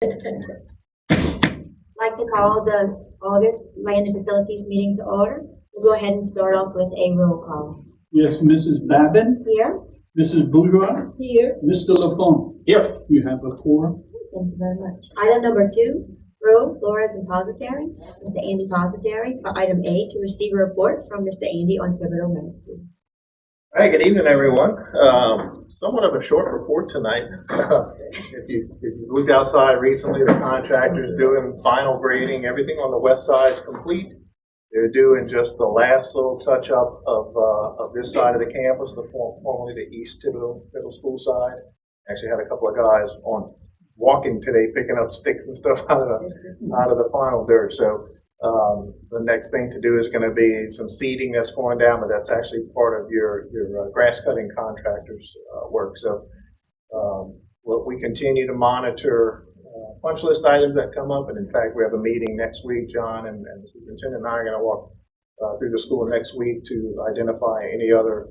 I'd like to call the August Land and Facilities meeting to order. We'll go ahead and start off with a roll call. Yes, Mrs. Babin, Here. Mrs. Bourgeois, Here. Mr. Lafont. Here. You have a quorum. Thank you very much. Item number 2, Rowe, Flores, and Positary. Mr. Andy Positary for item A to receive a report from Mr. Andy on Thibodeau Middle School. Hi, good evening, everyone. Somewhat of a short report tonight. If you looked outside recently, the contractor's doing final grading. Everything on the west side is complete. They're doing just the last little touch up of this side of the campus, formerly the East Thibodeau Middle School side. Actually had a couple of guys on walking today, picking up sticks and stuff out of the final dirt. So the next thing to do is going to be some seeding that's going down, but that's actually part of your grass cutting contractor's work. So we continue to monitor punch list items that come up, and in fact, we have a meeting next week. John and the superintendent and I are going to walk through the school next week to identify any other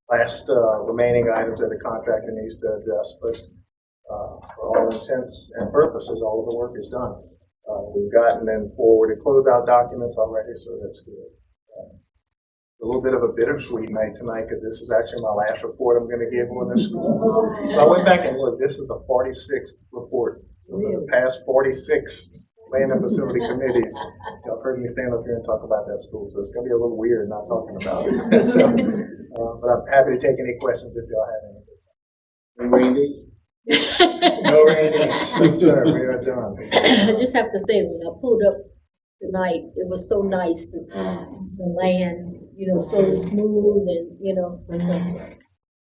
last remaining items that the contractor needs to address. But for all intents and purposes, all of the work is done. We've gotten them forwarded closeout documents already, so that's good. A little bit of a bittersweet night tonight because this is actually my last report I'm going to give on this school. So I went back and looked. This is the 46th report. So for the past 46 land and facility committees, y'all heard me stand up here and talk about that school. So it's going to be a little weird not talking about it. So, but I'm happy to take any questions if y'all have any. Any Randy's? No Randy's. No, sir. We are done. I just have to say, when I pulled up tonight, it was so nice to see the land, so smooth and, it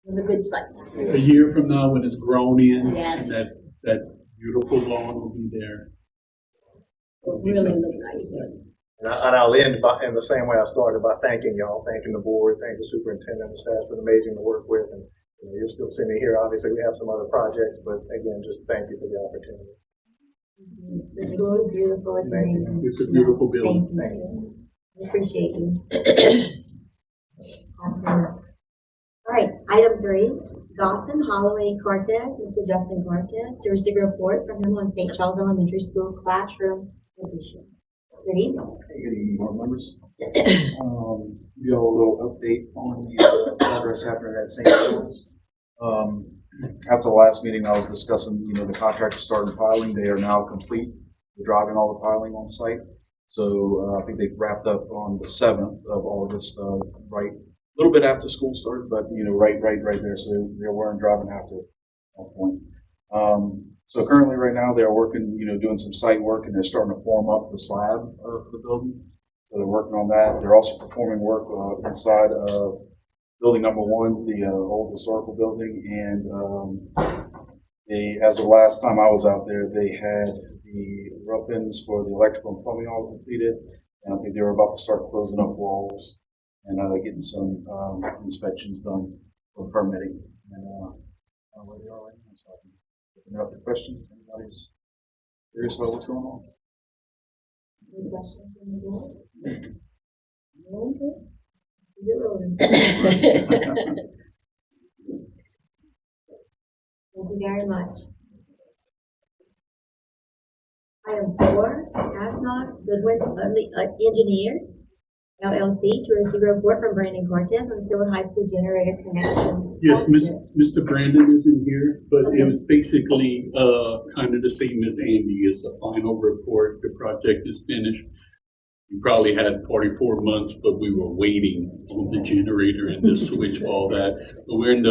was a good sight. A year from now, when it's grown in, Yes. that beautiful lawn will be there. It really looked nice. And I'll end in the same way I started, by thanking y'all, thanking the board, thanking the superintendent and staff. It's been amazing to work with. And you'll still see me here. Obviously, we have some other projects, but again, just thank you for the opportunity. The school is beautiful. It's amazing. It's a beautiful building. Thank you. We appreciate you. All right, item 3, Dawson Holloway Cortez, Mr. Justin Cortez, to receive a report from him on St. Charles Elementary School classroom addition. Good evening. Hey, good evening, board members. We have a little update on the progress happening at St. Charles. After the last meeting, I was discussing, the contractor started piling. They are now complete. They're driving all the piling on site. So I think they wrapped up on the 7th of August, right, a little bit after school started, but right there. So they weren't driving after that point. So currently, right now, they're working, doing some site work, and they're starting to form up the slab of the building. So they're working on that. They're also performing work inside of building number 1, the old historical building. And as the last time I was out there, they had the rough ends for the electrical and plumbing all completed. And I think they were about to start closing up walls and getting some inspections done for permitting. And where they are right now. So I can open it up to questions. Anybody's curious about what's going on? Any questions from the board? Thank you very much. Item 4, Asnos Goodwin Engineers, LLC, to receive a report from Brandon Cortez on the Tilwood High School generator connection. Yes, Mr. Brandon isn't here, but it was basically kind of the same as Andy. It's a final report. The project is finished. We probably had 44 months, but we were waiting on the generator and the switch, all that. But we're in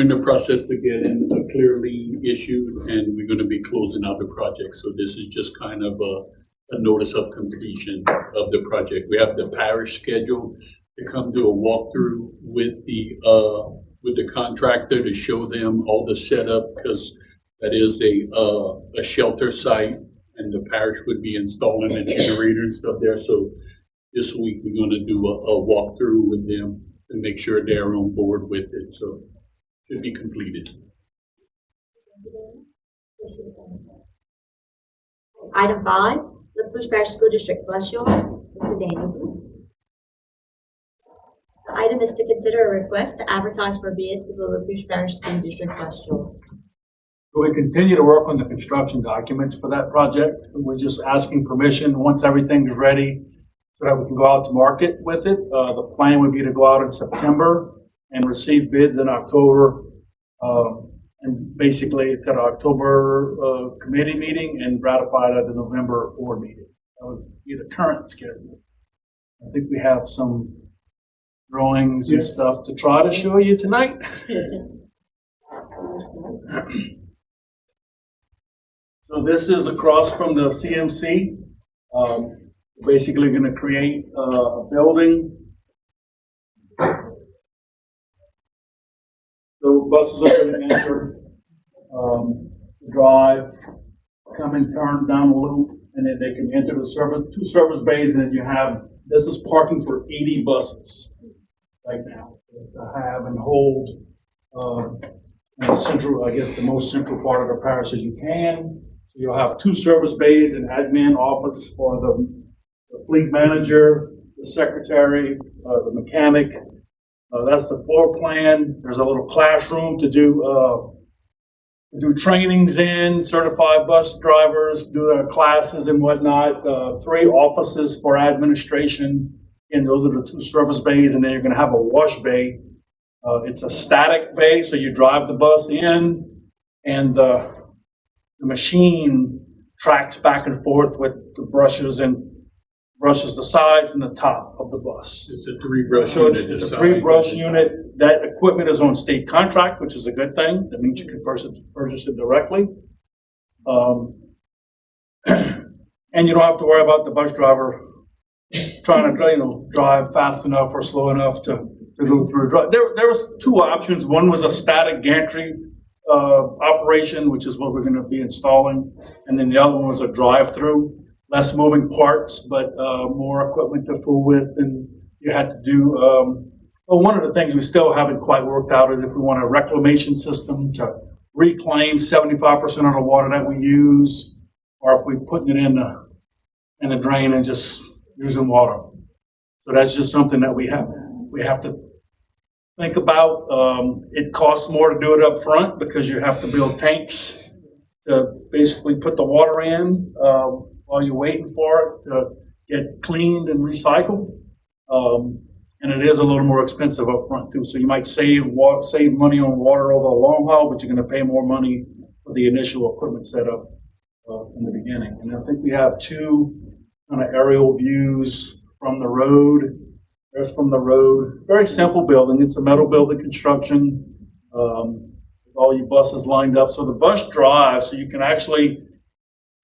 the process of getting a clear lien issued, and we're going to be closing out the project. So this is just kind of a notice of completion of the project. We have the parish scheduled to come do a walkthrough with the contractor to show them all the setup, because that is a shelter site. And the parish would be installing a generator and stuff there. So this week we're going to do a walkthrough with them to make sure they're on board with it. So it should be completed. Item 5, the Lafourche Parish School District Bus Yard, Mr. Daniel Bruce. The item is to consider a request to advertise for bids for the Lafourche Parish School District Bus Yard. We continue to work on the construction documents for that project. We're just asking permission once everything's ready so that we can go out to market with it. The plan would be to go out in September and receive bids in October. And basically at the October committee meeting and ratified at the November board meeting. That would be the current schedule. I think we have some drawings and stuff to try to show you tonight. So this is across from the CMC. Basically going to create a building. So buses are going to enter, drive, come and turn down the loop, and then they can enter the two service bays, and then you have, this is parking for 80 buses right now to have and hold in the central, I guess the most central part of the parish as you can. So you'll have two service bays, an admin office for the fleet manager, the secretary, the mechanic. That's the floor plan. There's a little classroom to do trainings in, certified bus drivers, do their classes and whatnot. 3 offices for administration, and those are the 2 service bays. And then you're going to have a wash bay. It's a static bay, so you drive the bus in, and the machine tracks back and forth with the brushes the sides and the top of the bus. It's a 3-brush So unit. it's a 3-brush unit. That equipment is on state contract, which is a good thing. That means you can purchase it directly. And you don't have to worry about the bus driver trying to drive fast enough or slow enough to go through. There was 2 options. One was a static gantry operation, which is what we're going to be installing, and then the other one was a drive-through. Less moving parts, but more equipment to fool with, and you had to do. Well, one of the things we still haven't quite worked out is if we want a reclamation system to reclaim 75% of the water that we use, or if we're putting it in the drain and just using water. So that's just something that we have to think about. It costs more to do it up front because you have to build tanks to basically put the water in. While you're waiting for it to get cleaned and recycled. And it is a little more expensive up front too. So you might save money on water over a long haul, but you're going to pay more money for the initial equipment setup in the beginning. And I think we have 2 kind of aerial views from the road. There's from the road. Very simple building. It's a metal building construction. With all your buses lined up. So the bus drives, so you can actually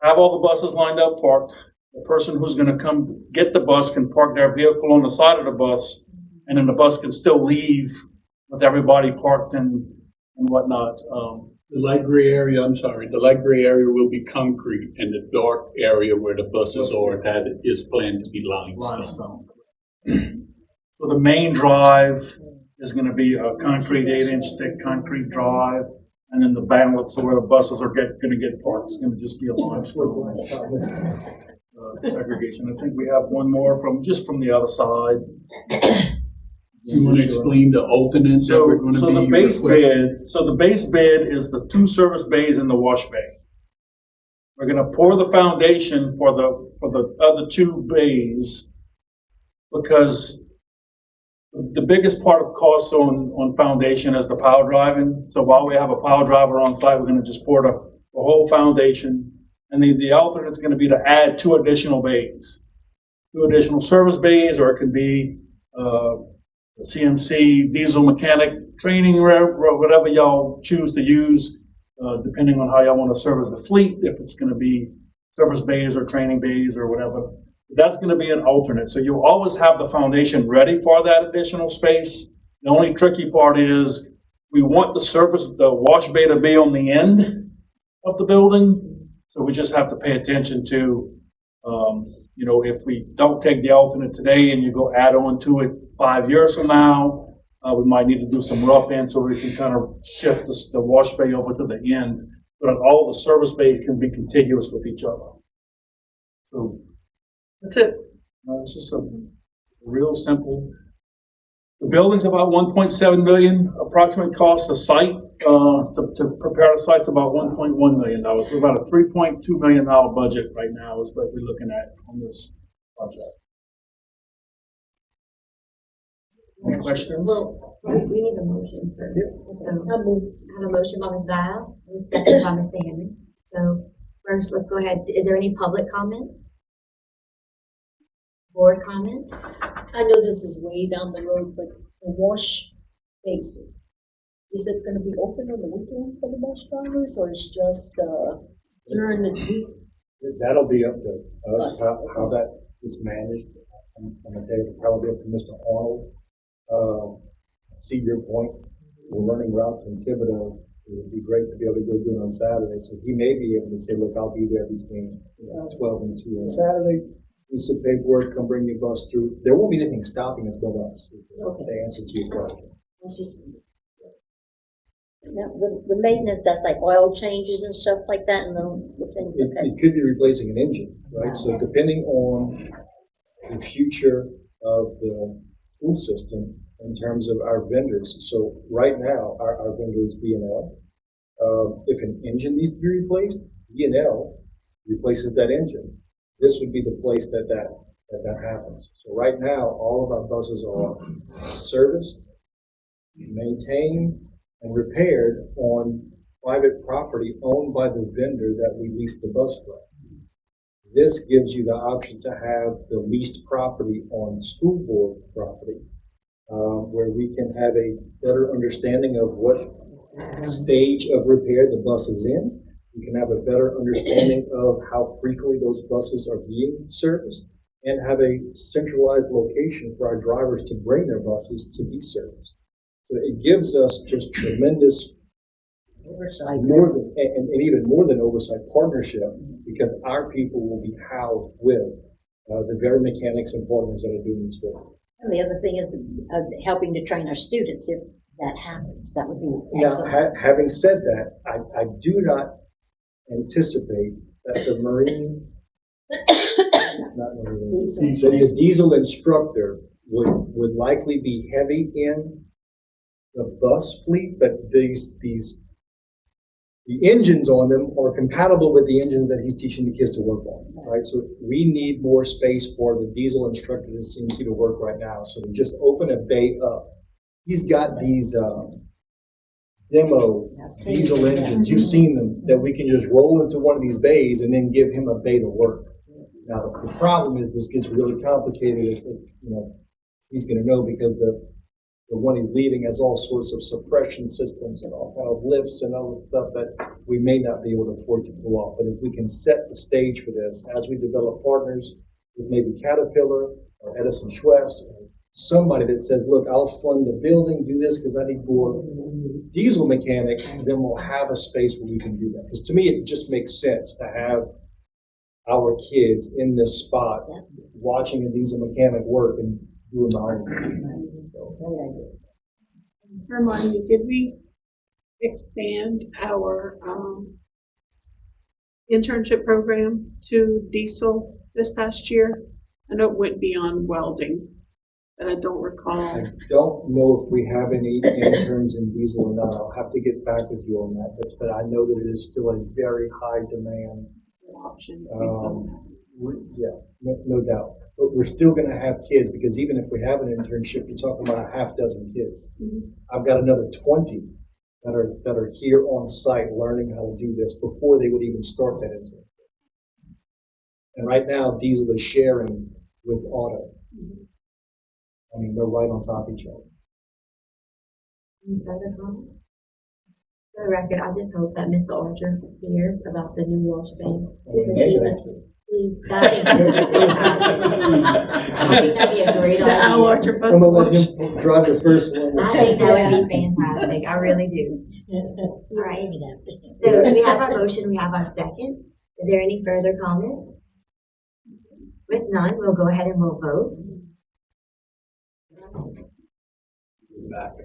have all the buses lined up, parked. The person who's going to come get the bus can park their vehicle on the side of the bus, and then the bus can still leave with everybody parked and whatnot. The light gray area, the light gray area will be concrete, and the dark area where the buses are, that is planned to be limestone. So the main drive is going to be a concrete 8-inch thick concrete drive. And then the balance of where the buses are going to get parked is going to just be a limestone segregation. I think we have one more from the other side. You want to explain the alternates that we're going to be the base bid. So the base bid is the 2 service bays and the wash bay. We're going to pour the foundation for the other 2 bays because the biggest part of cost on foundation is the pile driving. So while we have a pile driver on site, we're going to just pour the whole foundation. And the alternate is going to be to add 2 additional bays, 2 additional service bays, or it could be the CMC diesel mechanic training, whatever y'all choose to use, depending on how y'all want to service the fleet, if it's going to be service bays or training bays or whatever. That's going to be an alternate. So you'll always have the foundation ready for that additional space. The only tricky part is we want the wash bay to be on the end of the building. So we just have to pay attention to, if we don't take the alternate today and you go add on to it 5 years from now, we might need to do some rough in so we can kind of shift the wash bay over to the end, but all the service bays can be contiguous with each other. So that's it. It's just a real simple. The building's about $1.7 million approximate cost. The site to prepare the site's about $1.1 million. We're about a $3.2 million budget right now is what we're looking at on this project. Any questions? Well, we need a motion first. So, I move. I have a motion by Ms. Val, and a second by Mr. Hammond. So, first, let's go ahead. Is there any public comment? Board comment? I know this is way down the road, but the wash basin, is it gonna be open on the weekends for the bus drivers, or it's just, during the week? That'll be up to us, Us. how that is managed. I'm gonna tell you, it'll probably be up to Mr. Arnold. See your point, we're learning routes in Thibodeau. It would be great to be able to go do it on Saturday, so he may be able to say, look, I'll be there between 12 and 2 on Saturday. Do some paperwork, come bring your bus through. There won't be anything stopping us but us. Okay. The answer to your question. It's just, Now, the maintenance, that's like oil changes and stuff like that, and the things, okay? It could be replacing an engine, right? So depending on the future of the school system in terms of our vendors. So right now, our vendor is B&L. If an engine needs to be replaced, B&L replaces that engine. This would be the place that happens. So right now, all of our buses are serviced, maintained, and repaired on private property owned by the vendor that we lease the bus from. This gives you the option to have the leased property on school board property, where we can have a better understanding of what stage of repair the bus is in. We can have a better understanding of how frequently those buses are being serviced, and have a centralized location for our drivers to bring their buses to be serviced. So it gives us just tremendous Oversight. more than, and even more than oversight, partnership, because our people will be housed with the very mechanics and partners that are doing this work. And the other thing is helping to train our students if that happens. That would be Now, excellent. having said that, I do not anticipate that the Marine, not Marine, Diesel. that the diesel instructor would likely be heavy in the bus fleet, but the engines on them are compatible with the engines that he's teaching the kids to work on, right? So we need more space for the diesel instructor at CMC to work right now. So to just open a bay up, he's got these demo diesel engines, you've seen them, that we can just roll into one of these bays and then give him a bay to work. Now, the problem is this gets really complicated, as you know, he's gonna know, because the one he's leaving has all sorts of suppression systems and all kind of lifts and all the stuff that we may not be able to afford to pull off. But if we can set the stage for this, as we develop partners with maybe Caterpillar or Edison Schwest, or somebody that says, look, I'll fund the building, do this because I need more diesel mechanics, then we'll have a space where we can do that. Because to me, it just makes sense to have our kids in this spot watching a diesel mechanic work and doing my own thing. Hermione, did we expand our internship program to diesel this past year? I know it went beyond welding, but I don't recall. I don't know if we have any interns in diesel or not. I'll have to get back with you on that, but I know that it is still a very high demand. Option. Yeah, no doubt. But we're still going to have kids, because even if we have an internship, you're talking about a half dozen kids. I've got another 20 that are here on site learning how to do this before they would even start that internship. And right now, diesel is sharing with auto. I mean, they're right on top of each other. Any further comments? For the record, I just hope that Mr. Archer hears about the new wash bay, because he was, I think that'd be a great The Al idea. Archer I'm bus gonna let wash. him drive the first one. I think that would be fantastic, I really do. All right, so we have our motion, we have our second. Is there any further comment? With none, we'll go ahead and we'll vote. Back.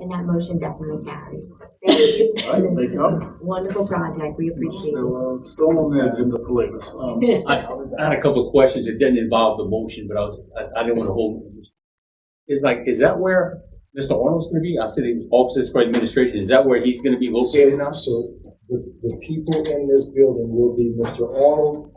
And that motion definitely carries. Thank you. All right, This thank is you. a wonderful project. We appreciate it. Still on the agenda for later. I had a couple of questions. It didn't involve the motion, but I didn't want to hold. Is that where Mr. Arnold's going to be? I said offices for administration. Is that where he's going to be located now? So the people in this building will be Mr. Arnold,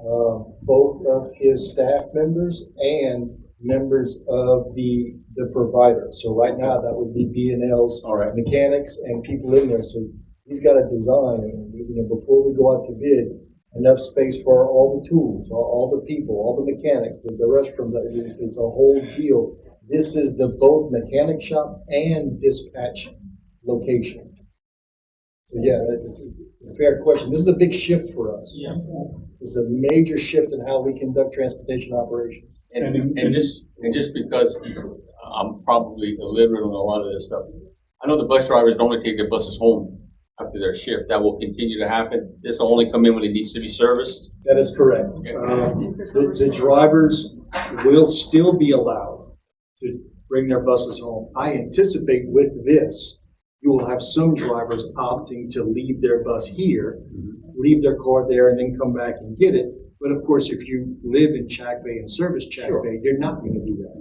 both of his staff members and members of the provider. So right now, that would be B&L's All right. mechanics and people in there. So he's got to design, before we go out to bid, enough space for all the tools, all the people, all the mechanics, the restrooms. It's a whole deal. This is the both mechanic shop and dispatch location. So yeah, it's a fair question. This is a big shift for us. Yeah. It's a major shift in how we conduct transportation operations. And just because I'm probably illiterate on a lot of this stuff, I know the bus drivers normally take their buses home after their shift. That will continue to happen. This will only come in when it needs to be serviced. That is correct. The drivers will still be allowed to bring their buses home. I anticipate with this, you will have some drivers opting to leave their bus here, leave their car there, and then come back and get it. But of course, if you live in Chack Bay and service Chack Bay, you're not going to do that.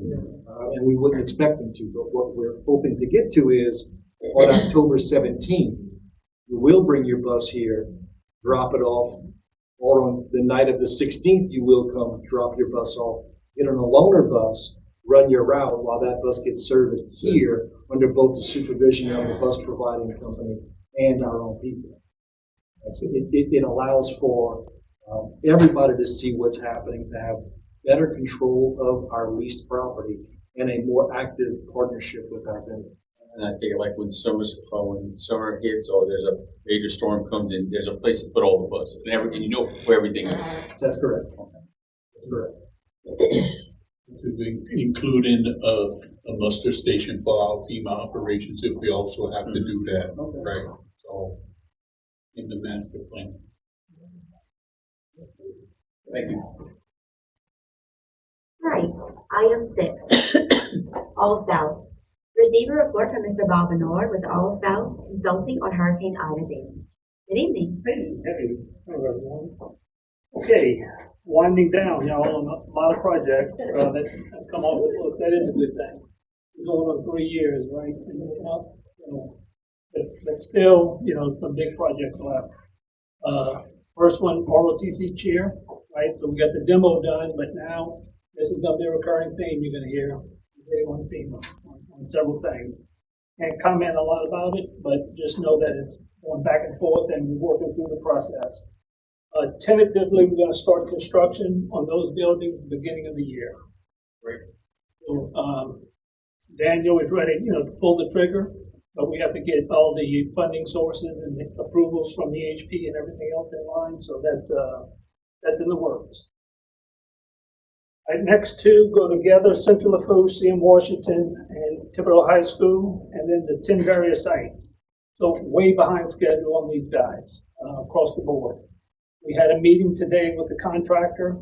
And we wouldn't expect them to. But what we're hoping to get to is on October 17th, you will bring your bus here, drop it off, or on the night of the 16th, you will come drop your bus off, get on a loaner bus, run your route while that bus gets serviced here under both the supervision of the bus providing company and our own people. So it allows for everybody to see what's happening, to have better control of our leased property and a more active partnership with our vendor. And I think like when summer hits or there's a major storm comes in, there's a place to put all the buses and you know where everything is. That's correct. That's correct. To include in a muster station for our FEMA operations if we also have to do that, right? So in the master plan. Thank you. Right, item 6, All South. Receive a report from Mr. Bob Bernard with All South Consulting on Hurricane Ida damage. Good evening. Hey, hello everyone. Okay, winding down, on a lot of projects that have come up with, look, that is a good thing. We're going on 3 years, right? But still, some big projects left. First one, ROTC chair, right? So we got the demo done, but now this is going to be a recurring theme you're going to hear today on FEMA on several things. Can't comment a lot about it, but just know that it's going back and forth and we're working through the process. Tentatively, we're going to start construction on those buildings at the beginning of the year. Great. So, Daniel is ready, to pull the trigger, but we have to get all the funding sources and the approvals from the EHP and everything else in line. So that's in the works. Right, next two go together: Central Lafourche, CM Washington, and Thibodeau High School, and then the 10 various sites. So way behind schedule on these guys across the board. We had a meeting today with the contractor,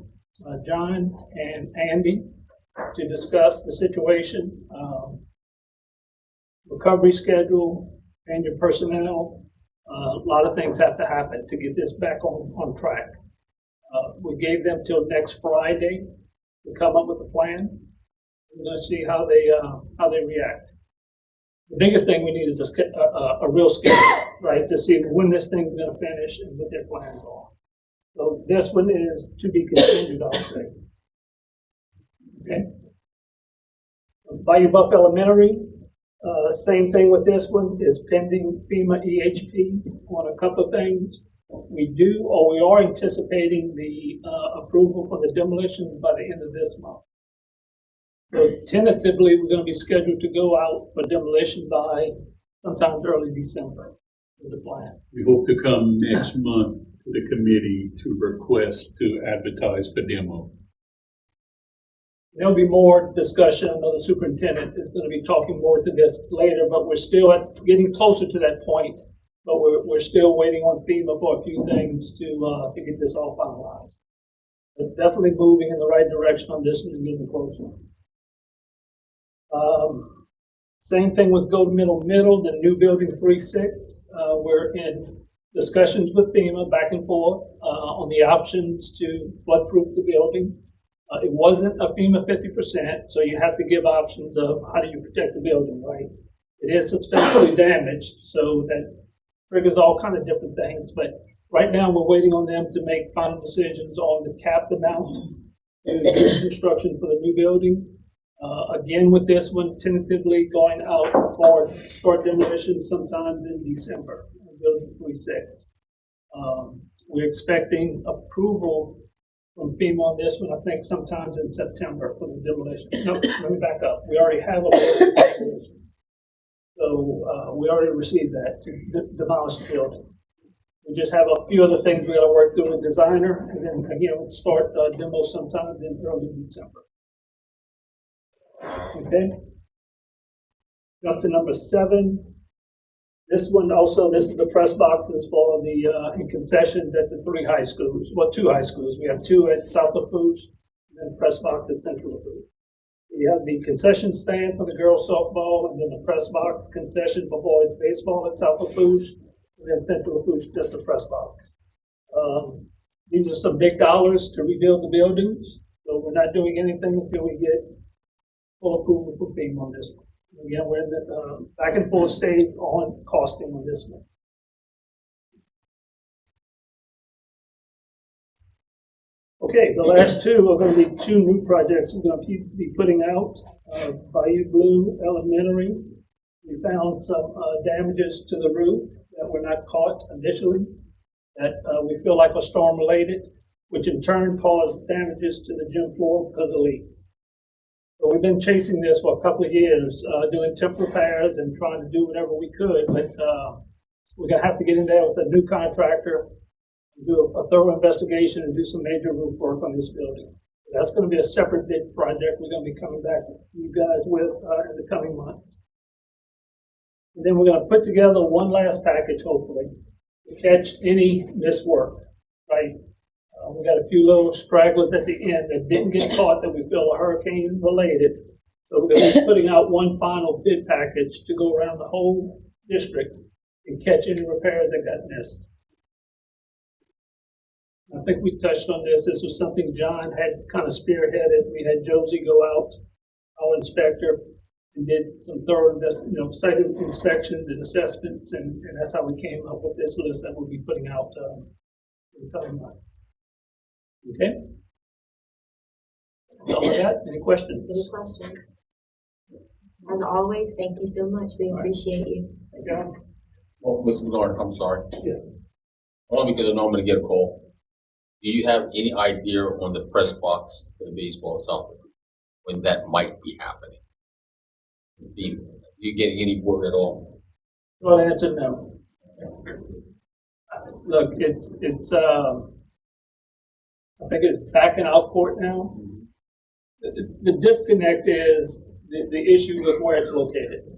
John and Andy, to discuss the situation, recovery schedule, and your personnel. A lot of things have to happen to get this back on track. We gave them till next Friday to come up with a plan. We're going to see how they react. The biggest thing we need is a real schedule, right, to see when this thing's going to finish and what their plans are. So this one is to be continued, I'll say. Okay. Bayou Buff Elementary, same thing with this one, is pending FEMA EHP on a couple of things. We are anticipating the approval for the demolitions by the end of this month. So tentatively, we're going to be scheduled to go out for demolition by sometime early December is the plan. We hope to come next month to the committee to request to advertise for demo. There'll be more discussion. I know the superintendent is going to be talking more to this later, but we're still getting closer to that point. But we're still waiting on FEMA for a few things to get this all finalized. But definitely moving in the right direction on this one and getting closer. Same thing with Golden Middle, the new building 3-6. We're in discussions with FEMA back and forth on the options to floodproof the building. It wasn't a FEMA 50%, so you have to give options of how do you protect the building, right? It is substantially damaged, so that triggers all kind of different things. But right now, we're waiting on them to make final decisions on the capped amount to do construction for the new building. Again, with this one tentatively going out for start demolition sometimes in December, building 3-6. We're expecting approval from FEMA on this one, I think sometimes in September for the demolition. No, let me back up. We already have a list of demolition. So we already received that to demolish the building. We just have a few other things we got to work through with designer, and then again we'll start demo sometime in early December. Okay. Up to number 7. This one also, this is the press boxes for the and concessions at the 3 high schools. Well, 2 high schools. We have 2 at South Lafourche and then press box at Central Lafourche. We have the concession stand for the girls softball and then the press box concession for boys baseball at South Lafourche and then Central Lafourche just a press box. These are some big dollars to rebuild the buildings, so we're not doing anything until we get full approval for FEMA on this one. Again, we're in the back and forth stage on costing on this one. Okay, the last 2 are going to be 2 new projects we're going to be putting out. Bayou Blue Elementary, we found some damages to the roof that were not caught initially, that we feel like were storm related, which in turn caused damages to the gym floor because of leaks. So we've been chasing this for a couple of years, doing temp repairs and trying to do whatever we could, but we're going to have to get in there with a new contractor, do a thorough investigation and do some major roof work on this building. That's going to be a separate bid project we're going to be coming back to you guys with in the coming months. And then we're going to put together one last package, hopefully, to catch any missed work, right? We got a few little stragglers at the end that didn't get caught that we feel are hurricane related. So we're going to be putting out one final bid package to go around the whole district and catch any repairs that got missed. I think we touched on this. This was something John had kind of spearheaded. We had Josie go out, our inspector, and did some thorough site inspections and assessments, and that's how we came up with this list that we'll be putting out in the coming months. Okay. All of that. Any questions? Any questions? As always, thank you so much. We appreciate you. Okay. Well, Mr. Bernard, I'm sorry. Yes. Only because I know I'm gonna get a call. Do you have any idea on the press box for the baseball itself, when that might be happening? Do you get any word at all? Well, answer no. Look, it's I think it's back in our court now. The disconnect is the issue with where it's located.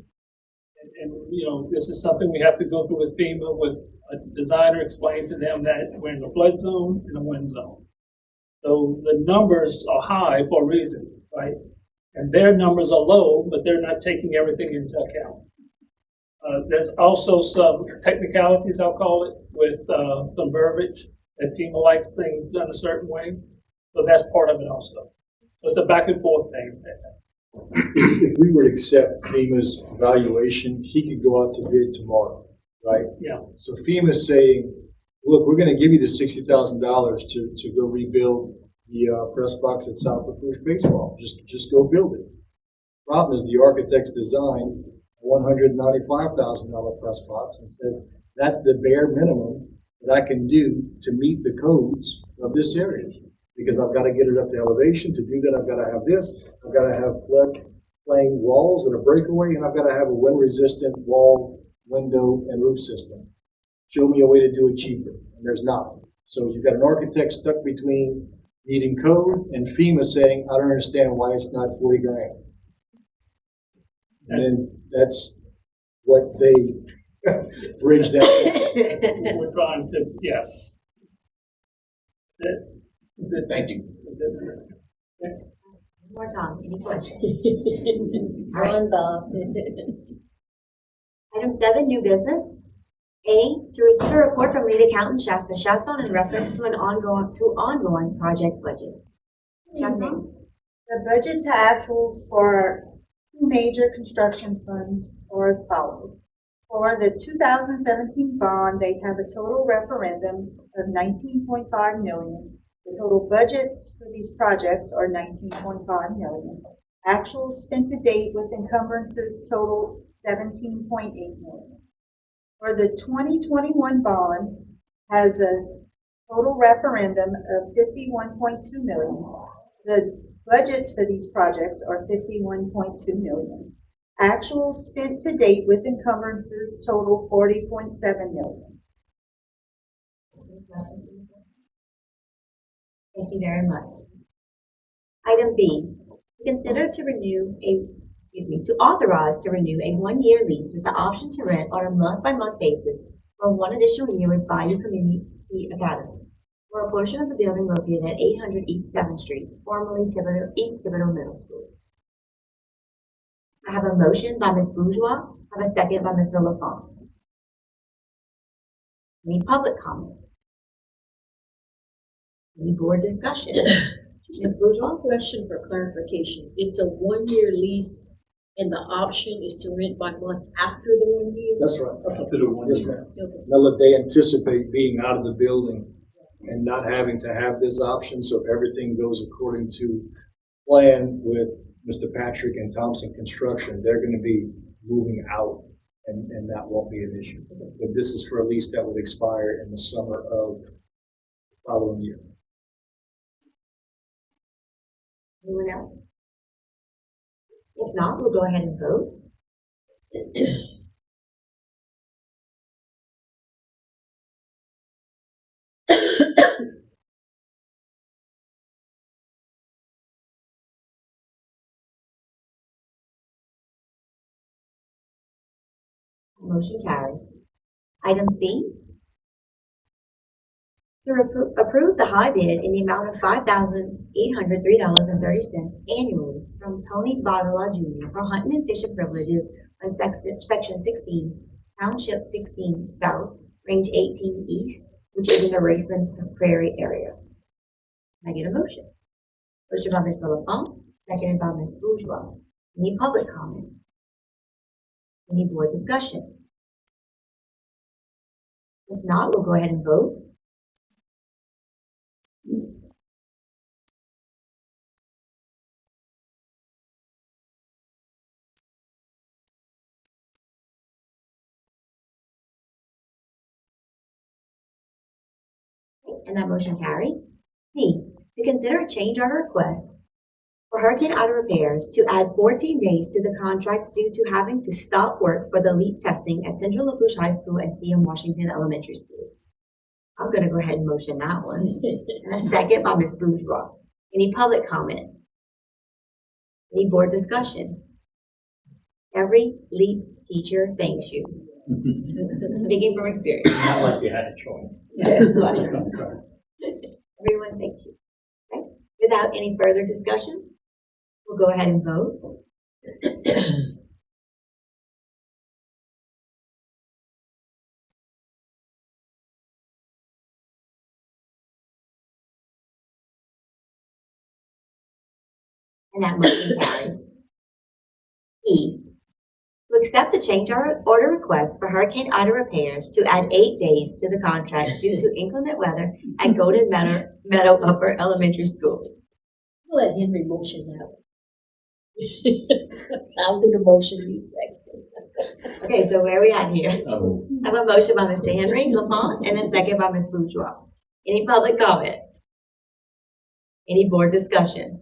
And this is something we have to go through with FEMA, with a designer explain to them that we're in the flood zone and the wind zone. So the numbers are high for a reason, right? And their numbers are low, but they're not taking everything into account. There's also some technicalities, I'll call it, with some verbiage that FEMA likes things done a certain way. So that's part of it also. So it's a back and forth thing. If we were to accept FEMA's evaluation, he could go out to bid tomorrow, right? Yeah. So FEMA's saying, look, we're going to give you the $60,000 to go rebuild the press box at South Lafourche baseball. Just go build it. Problem is the architect's designed a $195,000 press box and says that's the bare minimum that I can do to meet the codes of this area. Because I've got to get it up to elevation. To do that, I've got to have this. I've got to have floodplain walls that are breakaway, and I've got to have a wind-resistant wall, window, and roof system. Show me a way to do it cheaper, and there's not. So you've got an architect stuck between meeting code and FEMA saying, I don't understand why it's not 40 grand. And then that's what they bridge that. We're trying to, yes. Thank you. One more time, any questions? Run, Bob. Item 7, new business. A, to receive a report from lead accountant Shasta Chasson in reference to ongoing project budget. Chasson? The budget to actuals for two major construction funds are as follows. For the 2017 bond, they have a total referendum of $19.5 million. The total budgets for these projects are $19.5 million. Actuals spent to date with encumbrances total $17.8 million. For the 2021 bond, has a total referendum of $51.2 million. The budgets for these projects are $51.2 million. Actuals spent to date with encumbrances total $40.7 million. Thank you very much. Item B, to authorize to renew a 1-year lease with the option to rent on a month-by-month basis for 1 additional year with Bayou Community Academy for a portion of the building located at 800 East 7th Street, formerly East Thibodeau Middle School. I have a motion by Ms. Bourgeois, I have a second by Mr. LaFont. Any public comment? Any board discussion? Ms. Bourgeois? Question for clarification. It's a 1-year lease and the option is to rent by month after the 1 year? That's right. Okay. After the 1 Yes, year. ma'am. Okay. Now, look, they anticipate being out of the building and not having to have this option, so everything goes according to plan with Mr. Patrick and Thompson Construction. They're going to be moving out, and that won't be an issue. But this is for a lease that would expire in the summer of the following year. Anyone else? If not, we'll go ahead and vote. Motion carries. Item C, to approve the high bid in the amount of $5,803.30 annually from Tony Badala Jr. for hunting and fishing privileges on section 16, Township 16 South, Range 18 East, which is in the Raceland Prairie area. Can I get a motion? Motion by Mr. LaFont, seconded by Ms. Bourgeois. Any public comment? Any board discussion? If not, we'll go ahead and vote. And that motion carries. B, to consider a change order request for Hurricane Ida repairs to add 14 days to the contract due to having to stop work for the leak testing at Central Lafourche High School and C.M. Washington Elementary School. I'm going to go ahead and motion that one. And a second by Ms. Bourgeois. Any public comment? Any board discussion? Every lead teacher thanks you. Speaking from experience. Not like you had a choice. Everyone thanks you. Okay. Without any further discussion, we'll go ahead and vote. And that motion carries. E, to accept the change order request for Hurricane Ida repairs to add 8 days to the contract due to inclement weather at Golden Meadow Upper Elementary School. I'll let Henry motion that. I'll do the motion, you second. Okay, so where are we at here? I have a motion by Mr. Henry LaFont and a second by Ms. Bourgeois. Any public comment? Any board discussion?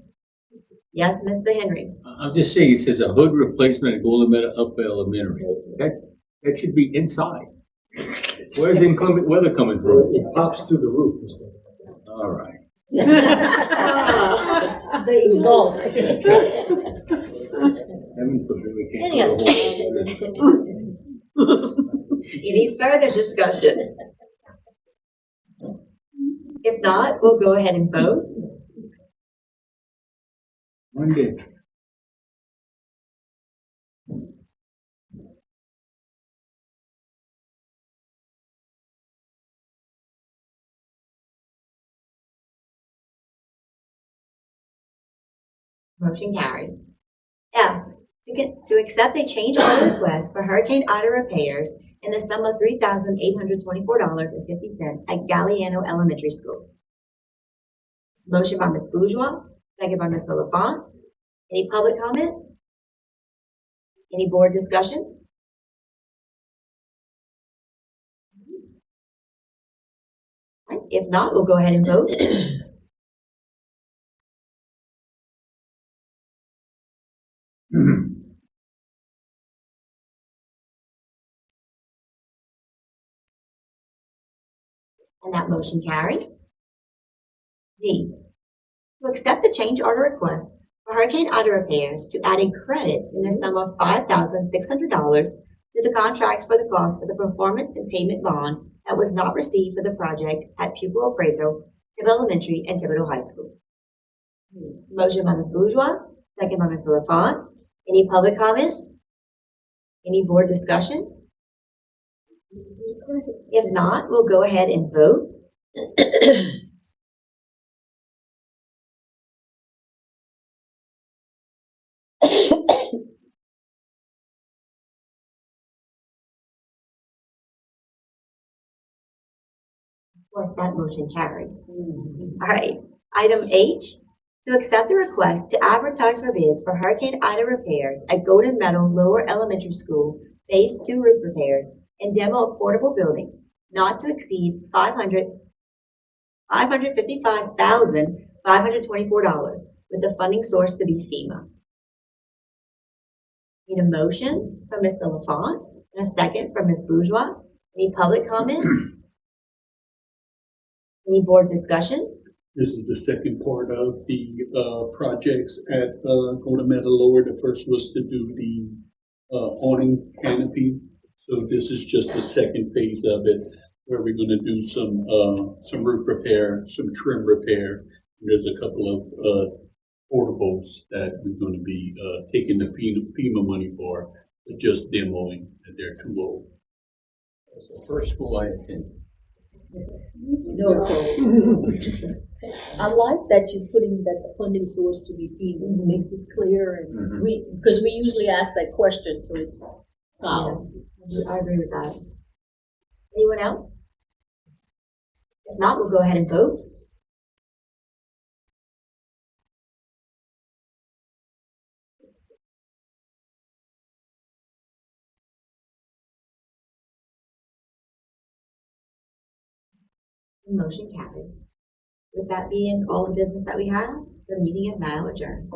Yes, Mr. Henry. I'm just saying, it says a hood replacement at Golden Meadow Upper Elementary. That should be inside. Where's inclement weather coming from? It pops through the roof, Mr. All right. The exhaust. Heaven forbid we can't Any put a other hole Any further discussion? If not, we'll go ahead and vote. Monday. Motion carries. F, to accept a change order request for Hurricane Ida repairs in the sum of $3,824.50 at Galliano Elementary School. Motion by Ms. Bourgeois, second by Mr. LaFont. Any public comment? Any board discussion? All right, if not, we'll go ahead and vote. And that motion carries. D, to accept a change order request for Hurricane Ida repairs to add a credit in the sum of $5,600 to the contract for the cost of the performance and payment bond that was not received for the project at pupil appraisal, Thibodeau Elementary and Thibodeau High School. Motion by Ms. Bourgeois, second by Mr. LaFont. Any public comment? Any board discussion? If not, we'll go ahead and vote. Of course, that motion carries. All right, item H, to accept a request to advertise for bids for Hurricane Ida repairs at Golden Meadow Lower Elementary School Phase 2 roof repairs and demo of portable buildings, not to exceed $555,524, with the funding source to be FEMA. Need a motion from Mr. LaFont and a second from Ms. Bourgeois. Any public comment? Any board discussion? This is the second part of the projects at Golden Meadow Lower. The first was to do the awning canopy. So this is just the second phase of it, where we're going to do some roof repair, some trim repair. There's a couple of portables that we're going to be taking the FEMA money for, but just demoing, that they're too old. That's the first school I attended. No, it's all. I like that you're putting that the funding source to be FEMA. It makes it clear, and because we usually ask that question, so it's solid. I agree with that. Anyone else? If not, we'll go ahead and vote. The motion carries. With that being all the business that we have, the meeting is now adjourned.